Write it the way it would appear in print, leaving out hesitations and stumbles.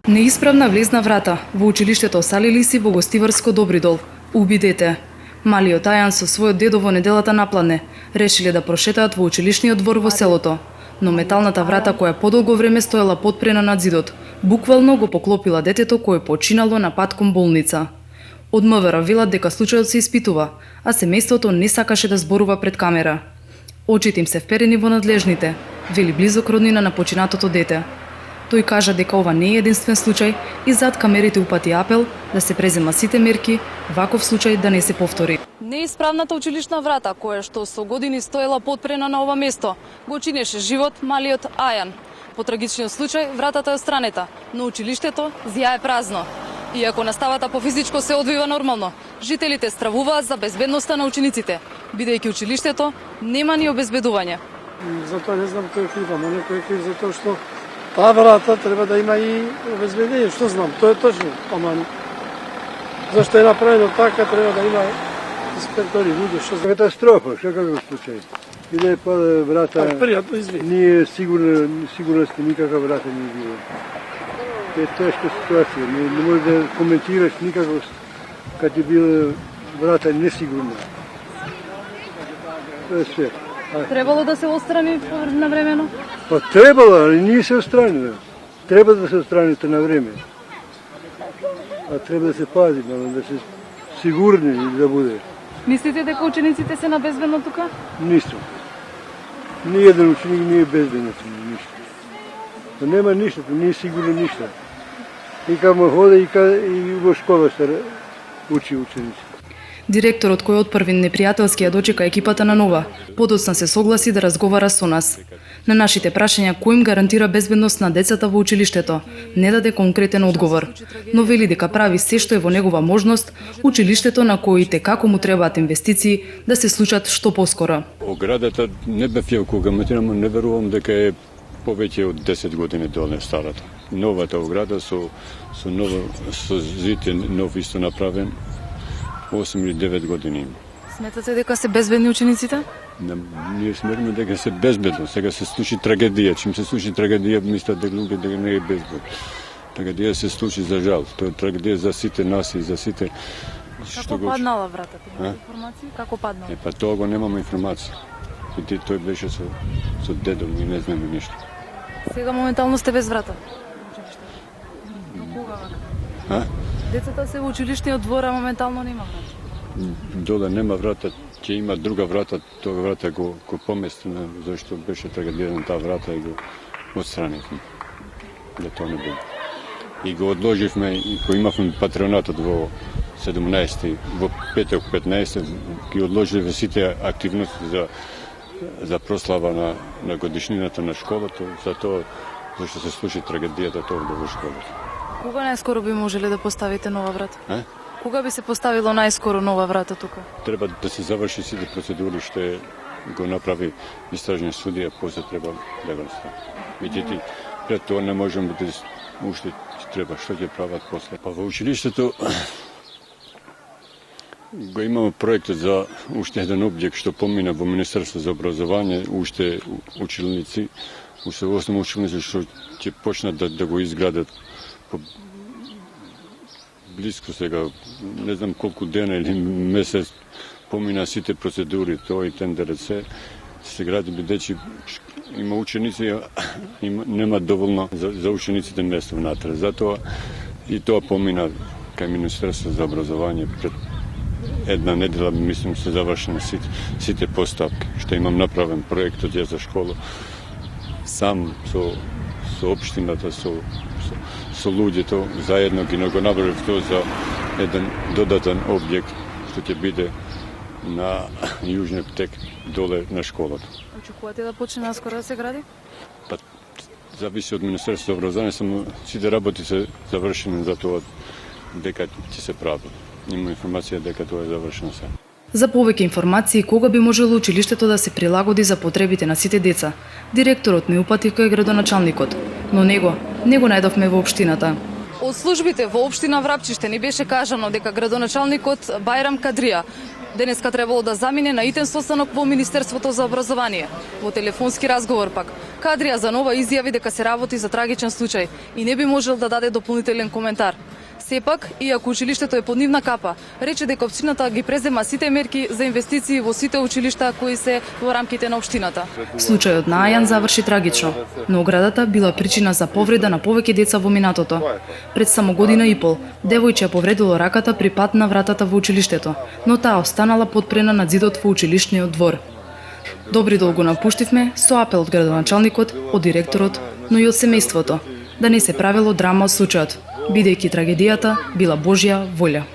Неисправна влезна врата во училиштето Салилиси во Гостиварско Добридол. Уби дете. Малиот Ајан со својот дедо во неделата напладне решиле да прошетаат во училишниот двор во селото, но металната врата која подолго време стоела подпрена над зидот, буквално го поклопила детето кое починало на пат кон болница. Од МВР велат дека случајот се испитува, а семејството не сакаше да зборува пред камера. Очите им се вперени во надлежните, вели близок роднина на починатото дете. Тој кажа дека ова не е единствен случај и зад камерите упати апел да се презема сите мерки, ваков случај да не се повтори. Неисправната училишна врата, која што со години стоела подпрена на ова место, го чинеше живот малиот Ајан. По трагичниот случај, вратата е отстранета, но училиштето зјае празно. Иако наставата по физичко се одвива нормално, жителите стравуваат за безбедноста на учениците, бидејќи училиштето нема ни обезбедување. Затоа не знам кој е крив, ама некој е крив затоа што таа врата треба да има и обезбедење, што знам, тоа е точно, ама зашто е направено така, треба да има инспектори, луѓе, што знам. Катастрофа, што каков случај. Иде па врата, пријатно, извини. Ние сигурности никаква врата не било. Е тешка ситуација, не може да коментираш никако кад е била врата несигурна. Тоа е све. Требало да се отстрани на времено? Па требало, али ние се отстраниле. Треба да се отстраните на време. А треба да се пази, да се сигурни да буде. Мислите дека учениците се на безбедно тука? Нисто. Ниједен ученик не е безбеден, ништо. Нема ништо, не е сигурно ништо. И камо хода и во школа се учи ученици. Директорот кој отпрви непријателски ја дочека екипата на Нова, подоцна се согласи да разговара со нас. На нашите прашања кој им гарантира безбедност на децата во училиштето, не даде конкретен одговор, но вели дека прави се што е во негова можност училиштето на коите како му требаат инвестиции да се случат што поскоро. Оградата не бев ја коментирам, не верувам дека е повеќе од 10 години долне старата. Новата ограда со зид нов исто направен 8 или 9 години. Сметате дека се безбедни учениците? Ние сметаме дека се безбедно. Сега се случи трагедија. Чим се случи трагедија, мислат дека луѓе дека не е безбедно. Трагедија се случи за жал. Тоа е трагедија за сите нас и за сите. Како паднала вратата? Имате информации? Како паднала? Па тоа го немаме информација. Тој беше со дедо и не знаме ништо. Сега моментално сте без врата? Децата се во училишниот двор, а моментално нема врата. Доле нема врата, ќе има друга врата, тоа врата го поместена, зашто беше трагедија на таа врата и го отстранивме. Да тоа не било. И го одложивме, и кој имавме патронатот во 17, во петок 15, ги одложивме сите активности за прослава на годишнината на школата, затоа зашто се случи трагедијата тоа во школата. Кога најскоро би можеле да поставите нова врата? Кога би се поставило најскоро нова врата тука? Треба да се заврши сите процедури што го направи истражниот судија, после треба да го стави. Видите, пред тоа не можеме да уште треба што ќе прават после. Па во училиштето го имаме проектот за уште еден објект што помина во Министерство за образование, уште училници, уште 8 училници што ќе почнат да го изградат близко сега, не знам колку дена или месец помина сите процедури, тоа и тендерот се гради, бидејќи има ученици, нема доволно за учениците место внатре. Затоа и тоа помина кај Министерство за образование пред една недела, мислам, се завршени сите постапки, што имам направен проектот ја за школа, сам со општината, со луѓето, заедно ги го направив тоа за еден додатен објект што ќе биде на јужниот тек доле на школата. Очекувате да почне наскоро да се гради? Па, зависи од Министерството за образование, само сите работи се завршени за тоа дека ќе се прави. Има информација дека тоа е завршено се. За повеќе информации кога би можело училиштето да се прилагоди за потребите на сите деца, директорот ме упати кај градоначалникот, но него најдовме во општината. Од службите во општина Врапчиште ни беше кажано дека градоначалникот Бајрам Кадрија денеска требало да замине на итен состанок во Министерството за образование. Во телефонски разговор пак Кадрија за нова изјави дека се работи за трагичен случај и не би можел да даде дополнителен коментар. Сепак, иако училиштето е под нивна капа, рече дека општината ги презема сите мерки за инвестиции во сите училишта кои се во рамките на општината. Случајот на Ајан заврши трагично, но оградата била причина за повреда на повеќе деца во минатото. Пред само година и пол, девојче повредило раката при пат на вратата во училиштето, но таа останала подпрена на зидот во училишниот двор. Добридол го напуштивме со апел од градоначалникот, од директорот, но и од семејството, да не се правело драма од случајот, бидејќи трагедијата била Божја волја.